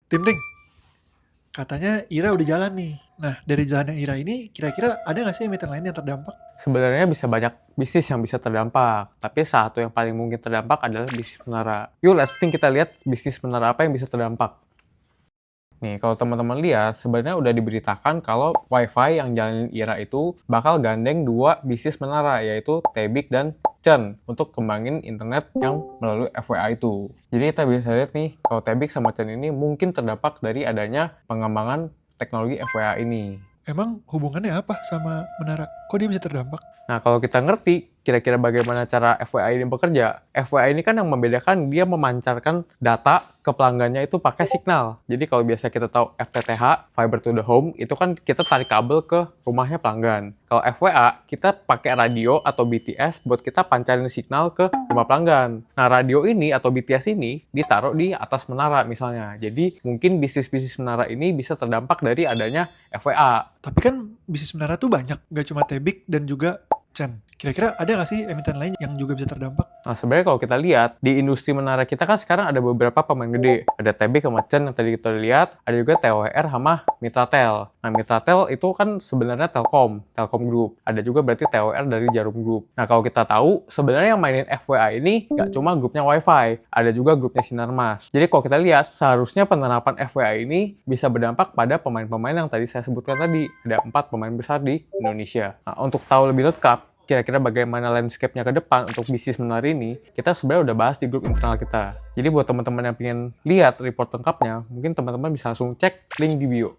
Tim Ting, katanya Ira udah jalan nih. Nah, dari jalannya Ira ini, kira-kira ada nggak sih emiten lain yang terdampak? Sebenarnya bisa banyak bisnis yang bisa terdampak, tapi satu yang paling mungkin terdampak adalah bisnis menara. Yuk, let's think kita lihat bisnis menara apa yang bisa terdampak. Nih, kalau teman-teman lihat, sebenarnya udah diberitakan kalau WiFi yang jalanin IRA itu bakal gandeng dua bisnis menara, yaitu Tebik dan Chen, untuk kembangin internet yang melalui FWA itu. Jadi kita bisa lihat nih, kalau Tebik sama Chen ini mungkin terdampak dari adanya pengembangan teknologi FWA ini. Emang hubungannya apa sama menara? Kok dia bisa terdampak? Nah, kalau kita ngerti kira-kira bagaimana cara FWA ini bekerja, FWA ini kan yang membedakan dia memancarkan data ke pelanggannya itu pakai signal. Jadi kalau biasa kita tahu FTTH, Fiber to the Home, itu kan kita tarik kabel ke rumahnya pelanggan. Kalau FWA, kita pakai radio atau BTS buat kita pancarin signal ke rumah pelanggan. Nah, radio ini atau BTS ini ditaruh di atas menara misalnya. Jadi mungkin bisnis-bisnis menara ini bisa terdampak dari adanya FWA. Tapi kan bisnis menara tuh banyak, nggak cuma Tebik dan juga Chan. Kira-kira ada nggak sih emiten lain yang juga bisa terdampak? Nah, sebenarnya kalau kita lihat, di industri menara kita kan sekarang ada beberapa pemain gede. Ada TB sama Chen yang tadi kita lihat, ada juga TWR sama Mitratel. Nah, Mitratel itu kan sebenarnya Telkom Group. Ada juga berarti TWR dari Jarum Group. Nah, kalau kita tahu, sebenarnya yang mainin FWA ini nggak cuma grupnya WiFi, ada juga grupnya Sinarmas. Jadi kalau kita lihat, seharusnya penerapan FWA ini bisa berdampak pada pemain-pemain yang tadi saya sebutkan tadi. Ada 4 pemain besar di Indonesia. Nah, untuk tahu lebih lengkap, kira-kira bagaimana landscape-nya ke depan untuk bisnis menara ini, kita sebenarnya udah bahas di grup internal kita. Jadi buat teman-teman yang pengen lihat report lengkapnya, mungkin teman-teman bisa langsung cek link di bio.